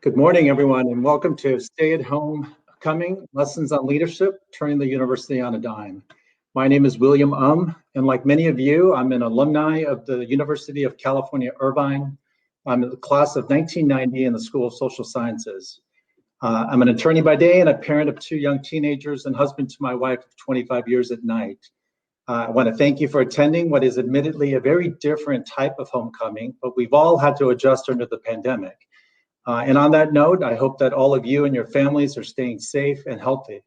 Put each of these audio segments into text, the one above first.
Good morning, everyone, and welcome to Stay at Home Coming Lessons on Leadership, Turning the University on a Dime. My name is William and like many of you, I'm an alumni of the University of California, Irvine. I'm in the class of 1990 in the School of Social Sciences. I'm an attorney by day and a parent of 2 young teenagers and husband to my wife of 25 years at night. I want to thank you for attending what is admittedly a very different type of homecoming, but we've all had to adjust under the pandemic. And on that note, I hope that all of you and your families are staying safe and healthy.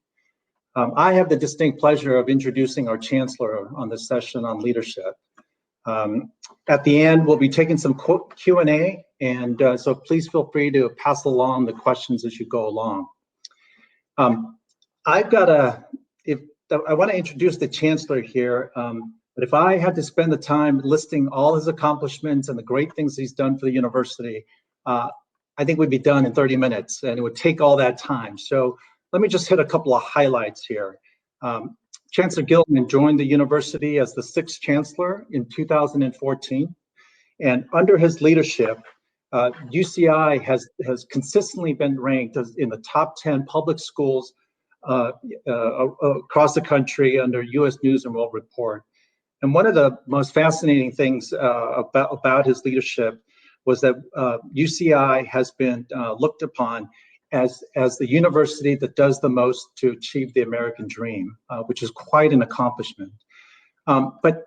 I have the distinct pleasure of introducing our Chancellor on this session on leadership. At the end, we'll be taking some Q&A, and so please feel free to pass along the questions as you go along. I want to introduce the Chancellor here, but if I had to spend the time listing all his accomplishments and the great things he's done for the university, I think we'd be done in 30 minutes and it would take all that time. So let me just hit a couple of highlights here. Chancellor Gillman joined the university as the 6th Chancellor in 2014. And under his leadership, UCI has consistently been ranked as in the top 10 public schools across the country under US News and World Report. And one of the most fascinating things about his leadership was that UCI has been looked upon as the university that does the most to achieve the American dream, which is quite an accomplishment. But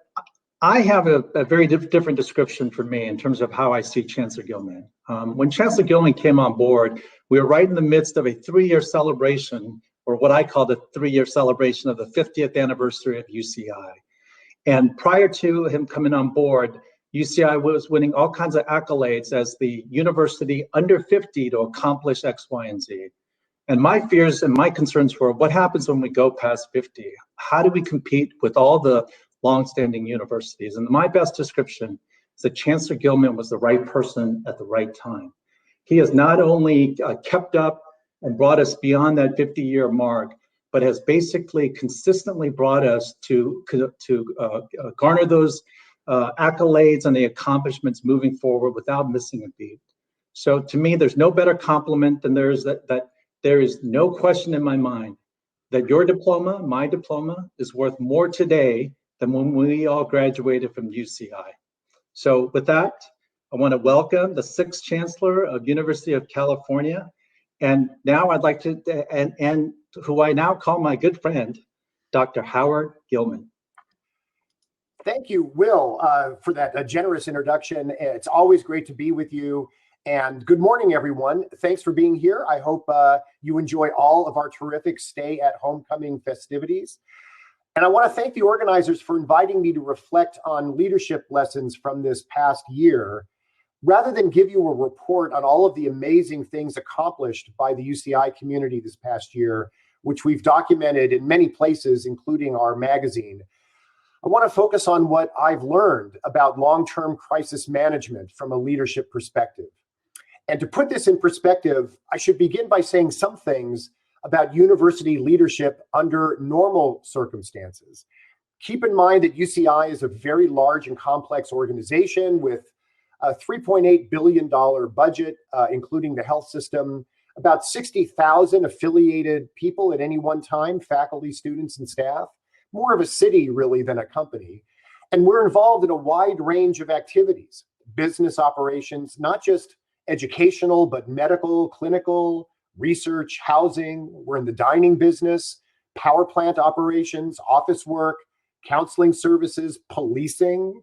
I have a very different description for me in terms of how I see Chancellor Gillman. When Chancellor Gillman came on board, we were right in the midst of a 3-year celebration, or what I call the 3-year celebration of the 50th anniversary of UCI. And prior to him coming on board, UCI was winning all kinds of accolades as the university under 50 to accomplish X, Y, and Z. And my fears and my concerns were, what happens when we go past 50? How do we compete with all the longstanding universities? And my best description is that Chancellor Gillman was the right person at the right time. He has not only kept up and brought us beyond that 50-year mark, but has basically consistently brought us to garner those accolades and the accomplishments moving forward without missing a beat. So to me, there's no better compliment than there is that there is no question in my mind that your diploma, my diploma, is worth more today than when we all graduated from UCI. So with that, I want to welcome the 6th Chancellor of University of California. And now I'd like to, and who I now call my good friend, Dr. Howard Gillman. Thank you, Will, for that generous introduction. It's always great to be with you. And good morning, everyone. Thanks for being here. I hope you enjoy all of our terrific Stay at Homecoming festivities. And I want to thank the organizers for inviting me to reflect on leadership lessons from this past year, rather than give you a report on all of the amazing things accomplished by the UCI community this past year, which we've documented in many places, including our magazine. I want to focus on what I've learned about long-term crisis management from a leadership perspective. And to put this in perspective, I should begin by saying some things about university leadership under normal circumstances. Keep in mind that UCI is a very large and complex organization with a $3.8 billion budget, including the health system, about 60,000 affiliated people at any one time, faculty, students, and staff. More of a city, really, than a company. And we're involved in a wide range of activities, business operations, not just educational, but medical, clinical, research, housing. We're in the dining business, power plant operations, office work, counseling services, policing,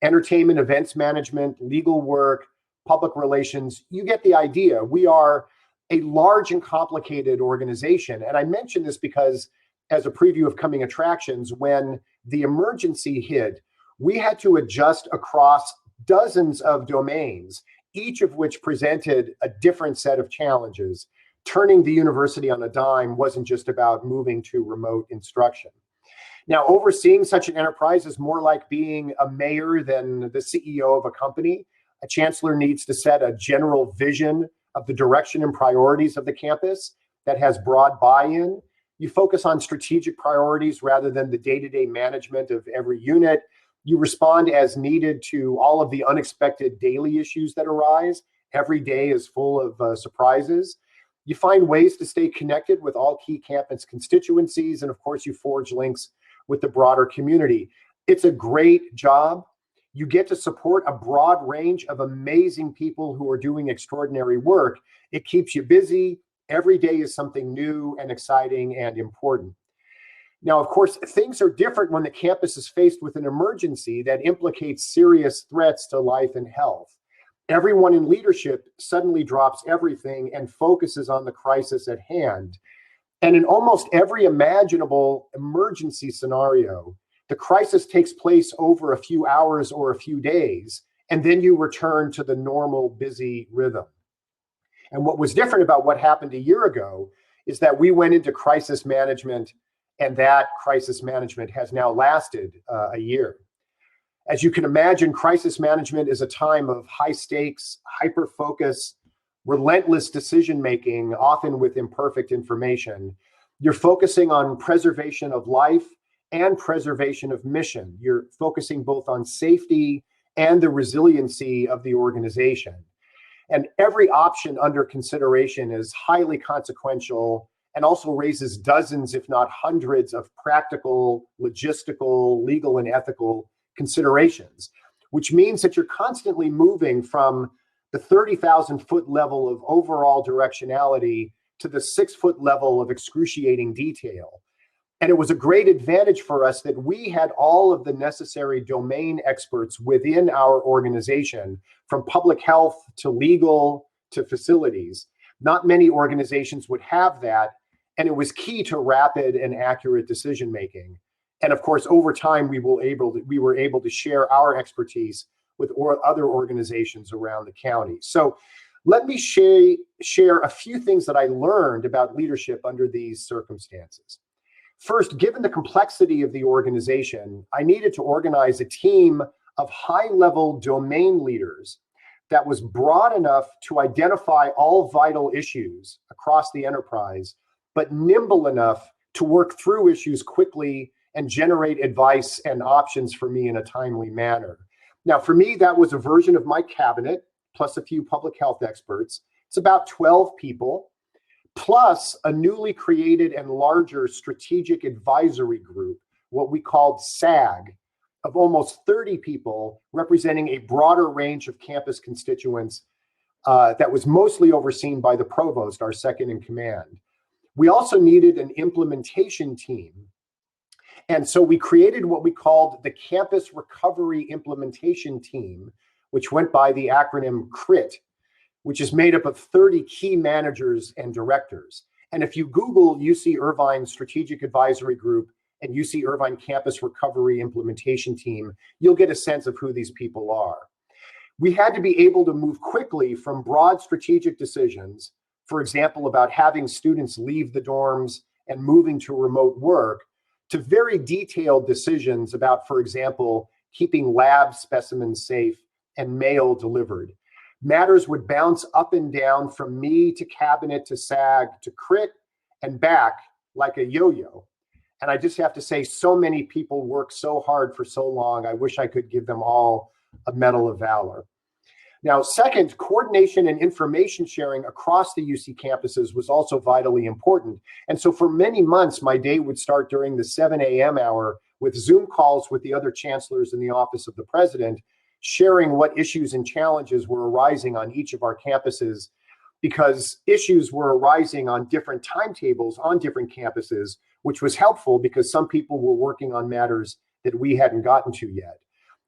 entertainment, events management, legal work, public relations. You get the idea. We are a large and complicated organization. And I mention this because as a preview of coming attractions, when the emergency hit, we had to adjust across dozens of domains, each of which presented a different set of challenges. Turning the university on a dime wasn't just about moving to remote instruction. Now, overseeing such an enterprise is more like being a mayor than the CEO of a company. A chancellor needs to set a general vision of the direction and priorities of the campus that has broad buy-in. You focus on strategic priorities rather than the day-to-day management of every unit. You respond as needed to all of the unexpected daily issues that arise, every day is full of surprises. You find ways to stay connected with all key campus constituencies, and of course, you forge links with the broader community. It's a great job. You get to support a broad range of amazing people who are doing extraordinary work. It keeps you busy. Every day is something new and exciting and important. Now, of course, things are different when the campus is faced with an emergency that implicates serious threats to life and health. Everyone in leadership suddenly drops everything and focuses on the crisis at hand. And in almost every imaginable emergency scenario, the crisis takes place over a few hours or a few days, and then you return to the normal busy rhythm. And what was different about what happened a year ago is that we went into crisis management, and that crisis management has now lasted a year. As you can imagine, crisis management is a time of high stakes, hyper focus, relentless decision-making, often with imperfect information. You're focusing on preservation of life and preservation of mission. You're focusing both on safety and the resiliency of the organization. And every option under consideration is highly consequential and also raises dozens, if not hundreds, of practical, logistical, legal, and ethical considerations, which means that you're constantly moving from the 30,000-foot level of overall directionality to the 6-foot level of excruciating detail. And it was a great advantage for us that we had all of the necessary domain experts within our organization, from public health to legal to facilities. Not many organizations would have that, and it was key to rapid and accurate decision making. And of course, over time, we were able to share our expertise with other organizations around the county. So let me share a few things that I learned about leadership under these circumstances. First, given the complexity of the organization, I needed to organize a team of high-level domain leaders that was broad enough to identify all vital issues across the enterprise, but nimble enough to work through issues quickly and generate advice and options for me in a timely manner. Now, for me, that was a version of my cabinet, plus a few public health experts. It's about 12 people, plus a newly created and larger strategic advisory group, what we called SAG, of almost 30 people representing a broader range of campus constituents that was mostly overseen by the provost, our second in command. We also needed an implementation team. And so we created what we called the Campus Recovery Implementation Team, which went by the acronym CRIT, which is made up of 30 key managers and directors. And if you Google UC Irvine Strategic Advisory Group and UC Irvine Campus Recovery Implementation Team, you'll get a sense of who these people are. We had to be able to move quickly from broad strategic decisions, for example, about having students leave the dorms and moving to remote work, to very detailed decisions about, for example, keeping lab specimens safe and mail delivered. Matters would bounce up and down from me to cabinet to SAG to CRIT and back like a yo-yo. And I just have to say, so many people work so hard for so long. I wish I could give them all a Medal of Valor. Now, second, coordination and information sharing across the UC campuses was also vitally important. And so for many months, my day would start during the 7 a.m. hour with Zoom calls with the other chancellors in the office of the president, sharing what issues and challenges were arising on each of our campuses, because issues were arising on different timetables on different campuses, which was helpful because some people were working on matters that we hadn't gotten to yet.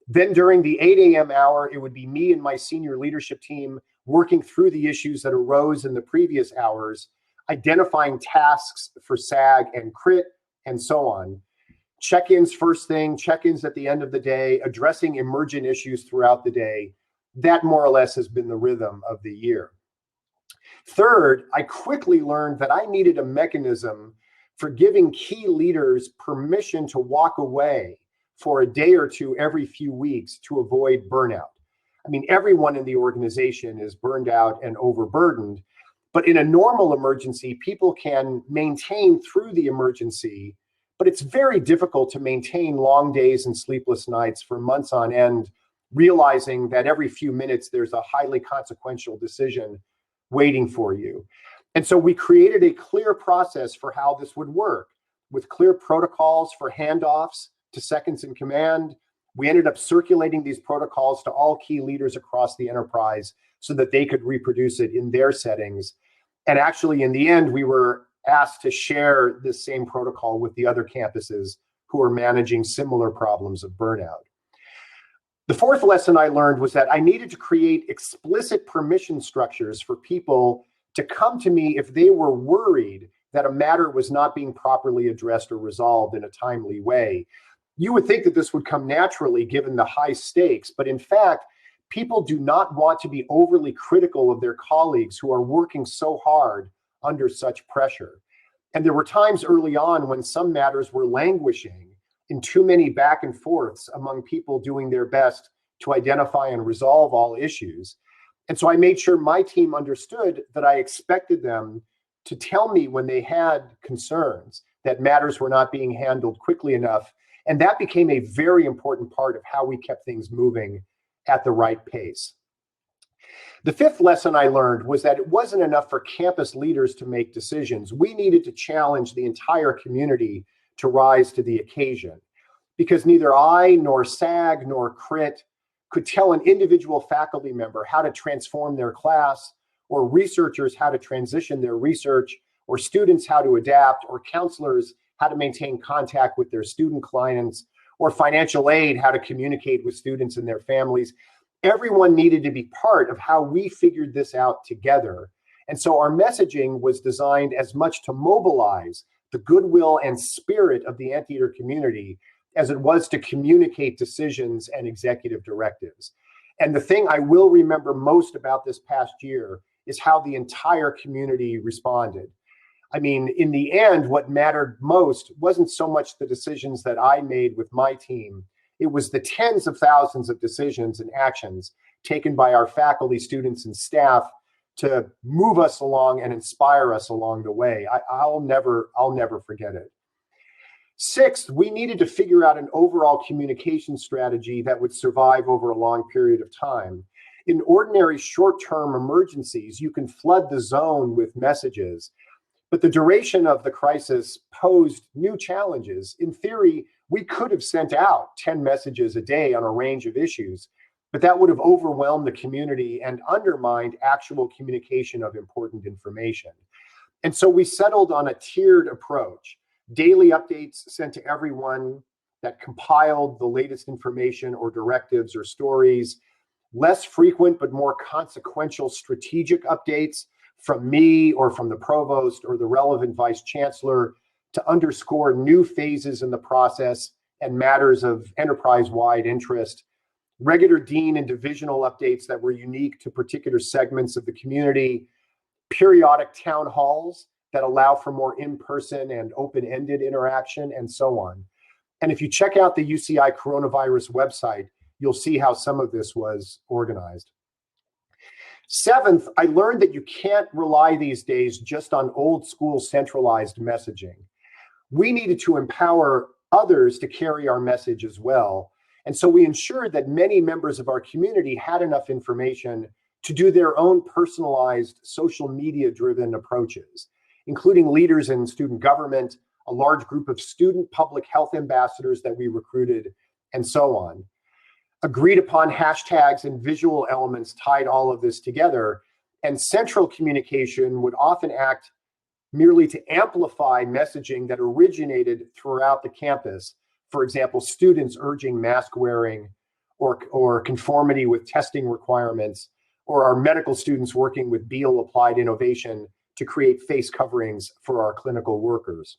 Then during the 8 a.m. hour, it would be me and my senior leadership team working through the issues that arose in the previous hours, identifying tasks for SAG and CRIT, and so on. Check-ins first thing, check-ins at the end of the day, addressing emergent issues throughout the day. That more or less has been the rhythm of the year. Third, I quickly learned that I needed a mechanism for giving key leaders permission to walk away for a day or two every few weeks to avoid burnout. I mean, everyone in the organization is burned out and overburdened, but in a normal emergency, people can maintain through the emergency, but it's very difficult to maintain long days and sleepless nights for months on end realizing that every few minutes there's a highly consequential decision waiting for you. And so we created a clear process for how this would work, with clear protocols for handoffs to seconds in command. We ended up circulating these protocols to all key leaders across the enterprise so that they could reproduce it in their settings. And actually, in the end, we were asked to share this same protocol with the other campuses who are managing similar problems of burnout. The fourth lesson I learned was that I needed to create explicit permission structures for people to come to me if they were worried that a matter was not being properly addressed or resolved in a timely way. You would think that this would come naturally given the high stakes, but in fact, people do not want to be overly critical of their colleagues who are working so hard under such pressure. And there were times early on when some matters were languishing in too many back and forths among people doing their best to identify and resolve all issues. And so I made sure my team understood that I expected them to tell me when they had concerns that matters were not being handled quickly enough. And that became a very important part of how we kept things moving at the right pace. The fifth lesson I learned was that it wasn't enough for campus leaders to make decisions. We needed to challenge the entire community to rise to the occasion, because neither I nor SAG nor CRIT could tell an individual faculty member how to transform their class, or researchers how to transition their research, or students how to adapt, or counselors how to maintain contact with their student clients, or financial aid how to communicate with students and their families. Everyone needed to be part of how we figured this out together. And so our messaging was designed as much to mobilize the goodwill and spirit of the Anteater community as it was to communicate decisions and executive directives. And the thing I will remember most about this past year is how the entire community responded. I mean, in the end, what mattered most wasn't so much the decisions that I made with my team. It was the tens of thousands of decisions and actions taken by our faculty, students, and staff to move us along and inspire us along the way. I'll never forget it. Sixth, we needed to figure out an overall communication strategy that would survive over a long period of time. In ordinary short-term emergencies, you can flood the zone with messages, but the duration of the crisis posed new challenges. In theory, we could have sent out 10 messages a day on a range of issues, but that would have overwhelmed the community and undermined actual communication of important information. And so we settled on a tiered approach: daily updates sent to everyone that compiled the latest information or directives or stories, less frequent but more consequential strategic updates from me or from the provost or the relevant vice chancellor to underscore new phases in the process and matters of enterprise-wide interest, regular dean and divisional updates that were unique to particular segments of the community, periodic town halls that allow for more in-person and open-ended interaction, and so on. And if you check out the UCI coronavirus website, you'll see how some of this was organized. Seventh, I learned that you can't rely these days just on old school centralized messaging. We needed to empower others to carry our message as well. And so we ensured that many members of our community had enough information to do their own personalized social media-driven approaches, including leaders in student government, a large group of student public health ambassadors that we recruited, and so on. Agreed upon hashtags and visual elements tied all of this together, and central communication would often act merely to amplify messaging that originated throughout the campus. For example, students urging mask wearing or conformity with testing requirements, or our medical students working with Beal Applied Innovation to create face coverings for our clinical workers.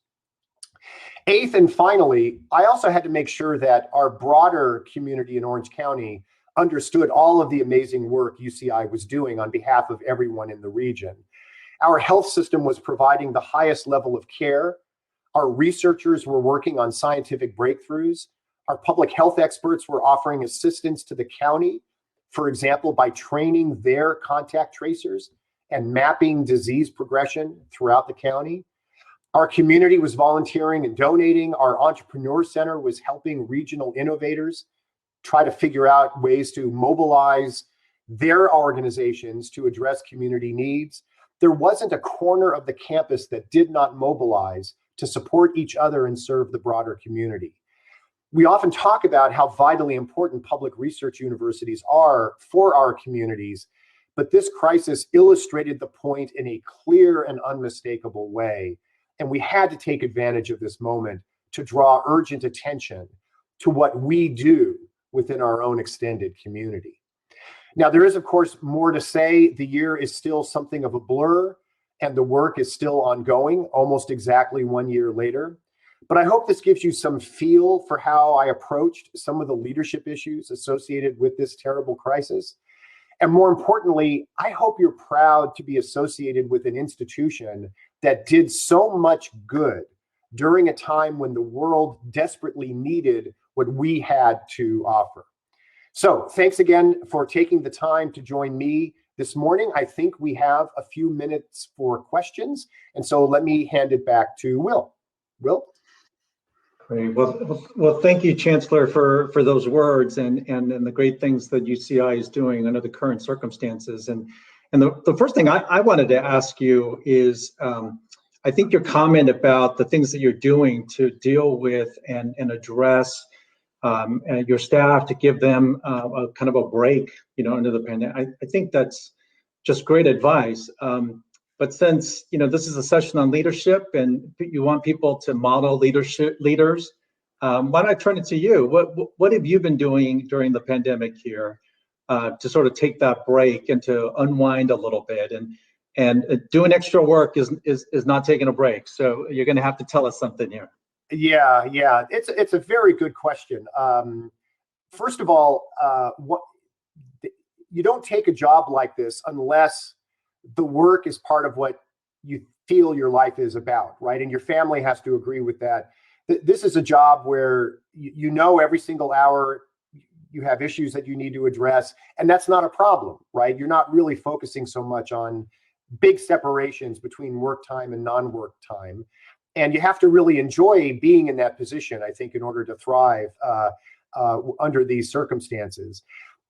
Eighth, and finally, I also had to make sure that our broader community in Orange County understood all of the amazing work UCI was doing on behalf of everyone in the region. Our health system was providing the highest level of care. Our researchers were working on scientific breakthroughs. Our public health experts were offering assistance to the county, for example, by training their contact tracers and mapping disease progression throughout the county. Our community was volunteering and donating. Our entrepreneur center was helping regional innovators try to figure out ways to mobilize their organizations to address community needs. There wasn't a corner of the campus that did not mobilize to support each other and serve the broader community. We often talk about how vitally important public research universities are for our communities, but this crisis illustrated the point in a clear and unmistakable way. And we had to take advantage of this moment to draw urgent attention to what we do within our own extended community. Now, there is, of course, more to say. The year is still something of a blur, and the work is still ongoing, almost exactly 1 year later. But I hope this gives you some feel for how I approached some of the leadership issues associated with this terrible crisis. And more importantly, I hope you're proud to be associated with an institution that did so much good during a time when the world desperately needed what we had to offer. So thanks again for taking the time to join me this morning. I think we have a few minutes for questions. And so let me hand it back to Will. Will? Great. Well, thank you, Chancellor, for those words and the great things that UCI is doing under the current circumstances. And the first thing I wanted to ask you is, I think your comment about the things that you're doing to deal with and address your staff, to give them a kind of a break, under the pandemic. I think that's just great advice. But since this is a session on leadership, and you want people to model leaders, why don't I turn it to you? What have you been doing during the pandemic here to sort of take that break and to unwind a little bit? And doing extra work is not taking a break. So you're going to have to tell us something here. Yeah, it's a very good question. First of all, you don't take a job like this unless the work is part of what you feel your life is about, right? And your family has to agree with that. This is a job where you know every single hour you have issues that you need to address, and that's not a problem, right? You're not really focusing so much on big separations between work time and non-work time. And you have to really enjoy being in that position, I think, in order to thrive under these circumstances.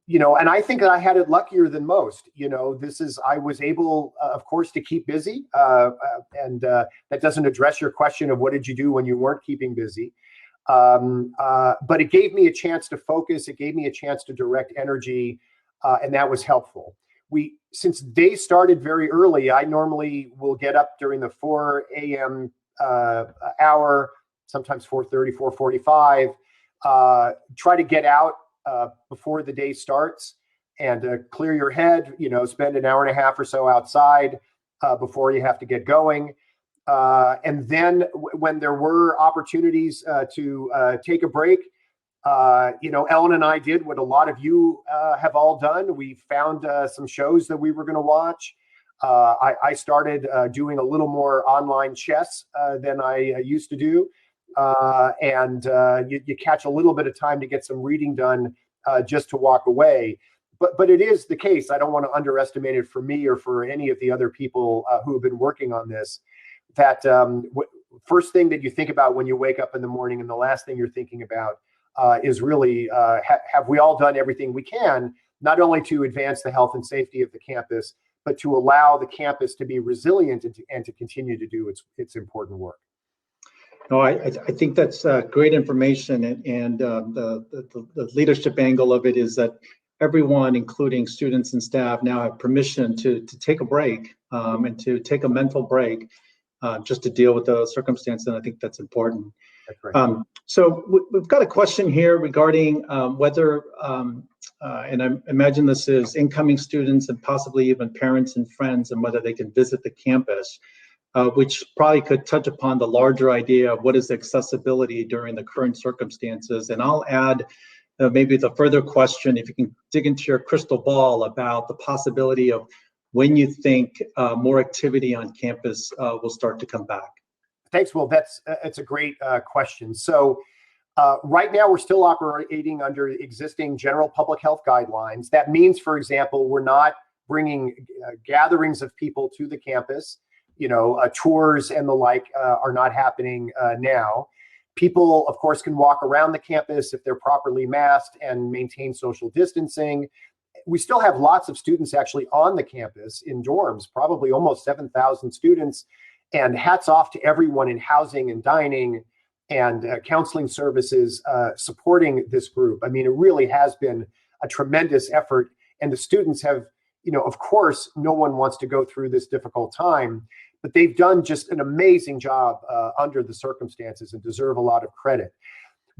And I think that I had it luckier than most. I was able, of course, to keep busy. And that doesn't address your question of what did you do when you weren't keeping busy. But it gave me a chance to focus. It gave me a chance to direct energy. And that was helpful. Since day started very early, I normally will get up during the 4 a.m. Hour, sometimes 4:30, 4:45, try to get out before the day starts and clear your head, spend an hour and a half or so outside before you have to get going. And then when there were opportunities to take a break, Ellen and I did what a lot of you have all done. We found some shows that we were going to watch. I started doing a little more online chess than I used to do. And you catch a little bit of time to get some reading done just to walk away. But it is the case. I don't want to underestimate it for me or for any of the other people who have been working on this, that first thing that you think about when you wake up in the morning and the last thing you're thinking about is really, have we all done everything we can, not only to advance the health and safety of the campus, but to allow the campus to be resilient and to continue to do its important work. No, I think that's great information, and the leadership angle of it is that everyone, including students and staff, now have permission to take a break and to take a mental break just to deal with the circumstance, and I think that's important. That's right. So we've got a question here regarding whether, and I imagine this is incoming students and possibly even parents and friends, and whether they can visit the campus. Which probably could touch upon the larger idea of what is accessibility during the current circumstances. And I'll add maybe the further question, if you can dig into your crystal ball about the possibility of when you think more activity on campus will start to come back. Thanks, Will. It's a great question. So right now we're still operating under existing general public health guidelines. That means, for example, we're not bringing gatherings of people to the campus. Tours and the like are not happening now. People, of course, can walk around the campus if they're properly masked and maintain social distancing. We still have lots of students actually on the campus in dorms, probably almost 7,000 students. And hats off to everyone in housing and dining and counseling services supporting this group. I mean, it really has been a tremendous effort. And the students have, of course, no one wants to go through this difficult time, but they've done just an amazing job under the circumstances and deserve a lot of credit.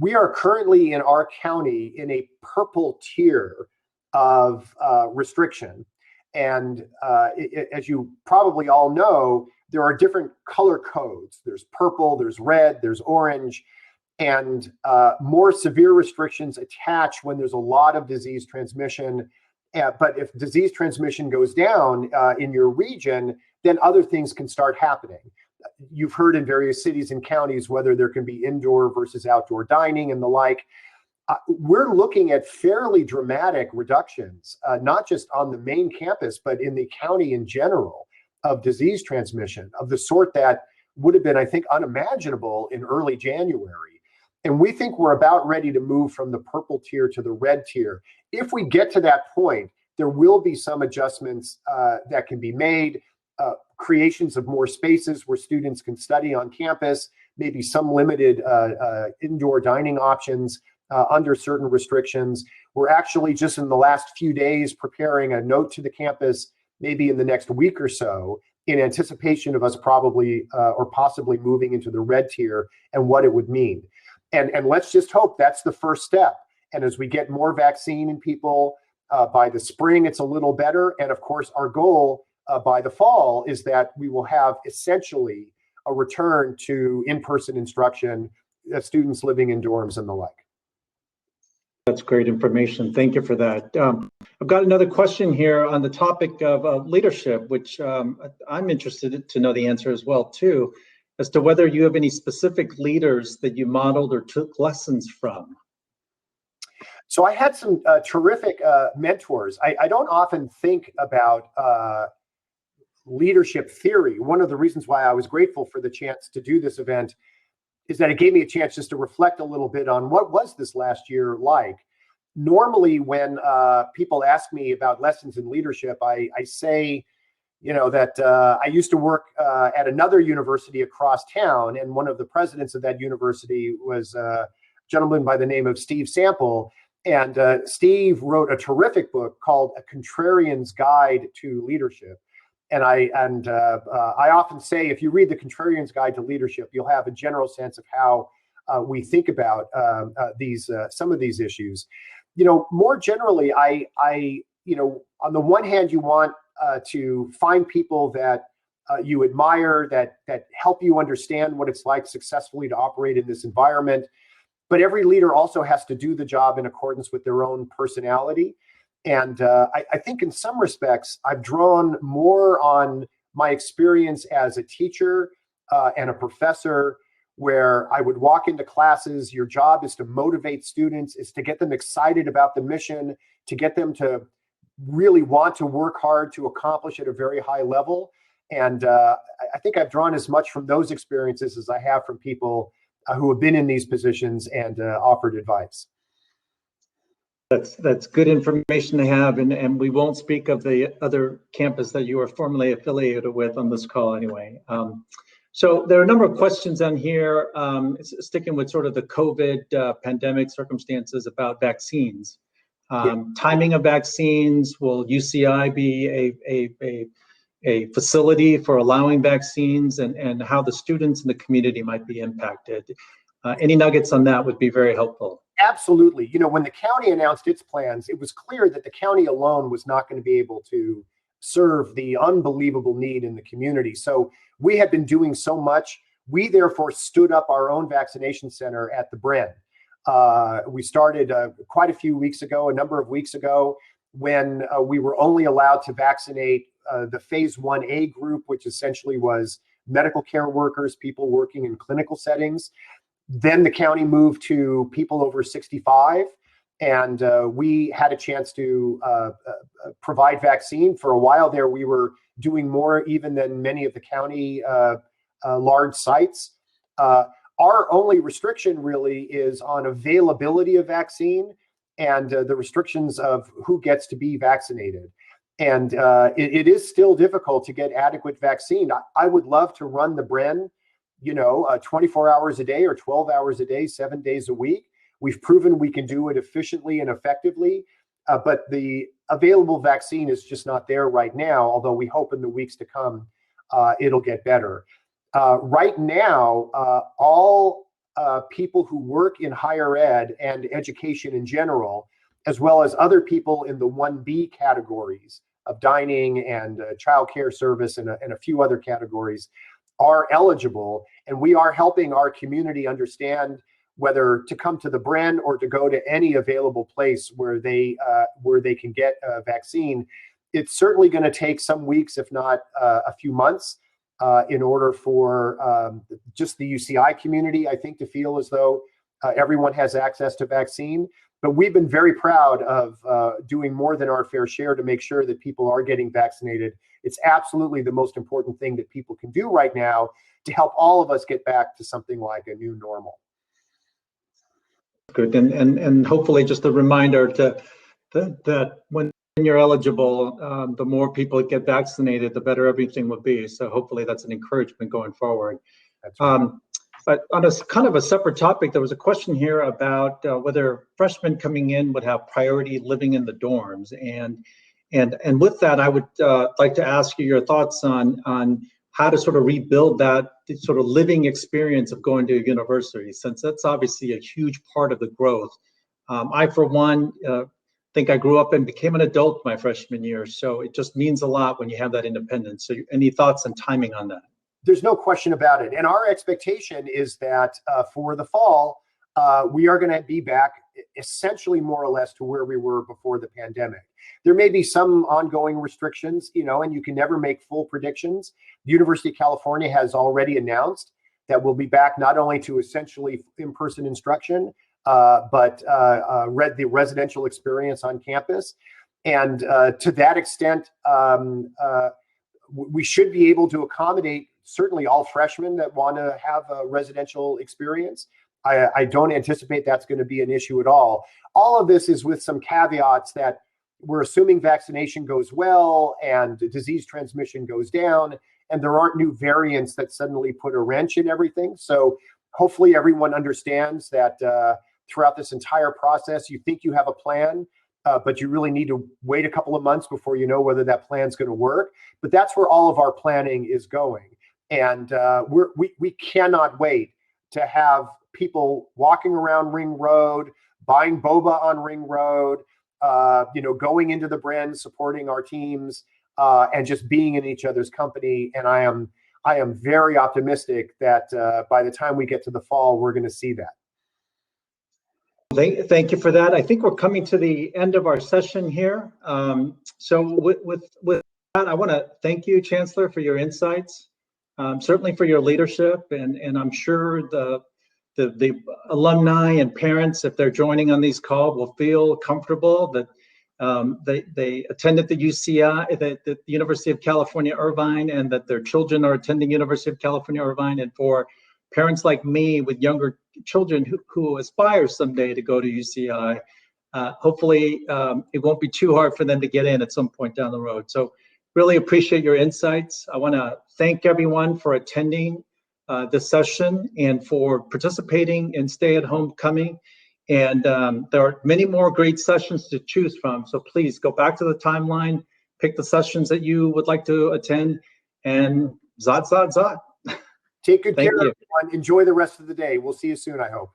We are currently in our county in a purple tier of restriction. And as you probably all know, there are different color codes. There's purple, there's red, there's orange, and more severe restrictions attach when there's a lot of disease transmission. But if disease transmission goes down in your region, then other things can start happening. You've heard in various cities and counties whether there can be indoor versus outdoor dining and the like. We're looking at fairly dramatic reductions, not just on the main campus, but in the county in general, of disease transmission of the sort that would have been, I think, unimaginable in early January. And we think we're about ready to move from the purple tier to the red tier. If we get to that point, there will be some adjustments that can be made, creations of more spaces where students can study on campus, maybe some limited indoor dining options under certain restrictions. We're actually just in the last few days preparing a note to the campus, maybe in the next week or so, in anticipation of us probably or possibly moving into the red tier and what it would mean. And let's just hope that's the first step. And as we get more vaccine in people, by the spring, it's a little better. And of course, our goal by the fall is that we will have essentially a return to in-person instruction, students living in dorms and the like. That's great information. Thank you for that. I've got another question here on the topic of leadership, which I'm interested to know the answer as well, too, as to whether you have any specific leaders that you modeled or took lessons from. So I had some terrific mentors. I don't often think about leadership theory. One of the reasons why I was grateful for the chance to do this event is that it gave me a chance just to reflect a little bit on what was this last year like. Normally, when people ask me about lessons in leadership, I say, that I used to work at another university across town, and one of the presidents of that university was a gentleman by the name of Steve Sample. And Steve wrote a terrific book called A Contrarian's Guide to Leadership. And I often say, if you read The Contrarian's Guide to Leadership, you'll have a general sense of how we think about some of these issues. More generally, I on the one hand, you want to find people that you admire, that help you understand what it's like successfully to operate in this environment. But every leader also has to do the job in accordance with their own personality. And I think in some respects, I've drawn more on my experience as a teacher and a professor, where I would walk into classes. Your job is to motivate students, is to get them excited about the mission, to get them to really want to work hard to accomplish at a very high level. And I think I've drawn as much from those experiences as I have from people who have been in these positions and offered advice. That's good information to have, and we won't speak of the other campus that you are formerly affiliated with on this call anyway. So there are a number of questions on here, sticking with sort of the COVID pandemic circumstances about vaccines. Timing of vaccines, will UCI be a facility for allowing vaccines, and how the students in the community might be impacted? Any nuggets on that would be very helpful. Absolutely. When the county announced its plans, it was clear that the county alone was not going to be able to serve the unbelievable need in the community. So we had been doing so much. We therefore stood up our own vaccination center at the Bren. We started quite a few weeks ago, a number of weeks ago, when we were only allowed to vaccinate the phase 1A group, which essentially was medical care workers, people working in clinical settings. Then the county moved to people over 65, and we had a chance to provide vaccine. For a while there, we were doing more even than many of the county large sites. Our only restriction really is on availability of vaccine and the restrictions of who gets to be vaccinated. And it is still difficult to get adequate vaccine. I would love to run the Bren, 24 hours a day or 12 hours a day, 7 days a week. We've proven we can do it efficiently and effectively, but the available vaccine is just not there right now, although we hope in the weeks to come it'll get better. Right now, all people who work in higher ed and education in general, as well as other people in the 1B categories of dining and child care service and a few other categories, are eligible. And we are helping our community understand whether to come to the Bren or to go to any available place where they can get a vaccine. It's certainly going to take some weeks, if not a few months, in order for just the UCI community, I think, to feel as though everyone has access to vaccine. But we've been very proud of doing more than our fair share to make sure that people are getting vaccinated. It's absolutely the most important thing that people can do right now to help all of us get back to something like a new normal. Good, and hopefully just a reminder that when you're eligible, the more people get vaccinated, the better everything will be. So hopefully that's an encouragement going forward. That's right. But on a kind of a separate topic, there was a question here about whether freshmen coming in would have priority living in the dorms, and with that, I would like to ask you your thoughts on how to sort of rebuild that sort of living experience of going to a university, since that's obviously a huge part of the growth. I, for one, think I grew up and became an adult my freshman year, so it just means a lot when you have that independence. So any thoughts and timing on that? There's no question about it. And our expectation is that for the fall, we are going to be back essentially more or less to where we were before the pandemic. There may be some ongoing restrictions, and you can never make full predictions. The University of California has already announced that we'll be back not only to essentially in-person instruction, but the residential experience on campus. And to that extent, we should be able to accommodate certainly all freshmen that want to have a residential experience. I don't anticipate that's going to be an issue at all. All of this is with some caveats that we're assuming vaccination goes well and disease transmission goes down, and there aren't new variants that suddenly put a wrench in everything. So hopefully everyone understands that throughout this entire process, you think you have a plan, but you really need to wait a couple of months before you know whether that plan's going to work. But that's where all of our planning is going. And we cannot wait to have people walking around Ring Road, buying boba on Ring Road, going into the Bren, supporting our teams, and just being in each other's company. And I am very optimistic that by the time we get to the fall, we're going to see that. Thank you for that. I think we're coming to the end of our session here. So with that, I want to thank you, Chancellor, for your insights, certainly for your leadership, and I'm sure the alumni and parents, if they're joining on these calls, will feel comfortable that they attended the UCI, the University of California, Irvine, and that their children are attending University of California, Irvine. And for parents like me with younger children who aspire someday to go to UCI, hopefully it won't be too hard for them to get in at some point down the road. So really appreciate your insights. I want to thank everyone for attending this session and for participating in Stay at Homecoming. And there are many more great sessions to choose from. So please go back to the timeline, pick the sessions that you would like to attend, and zot, zot, zot. Take good care, everyone. Enjoy the rest of the day. We'll see you soon, I hope.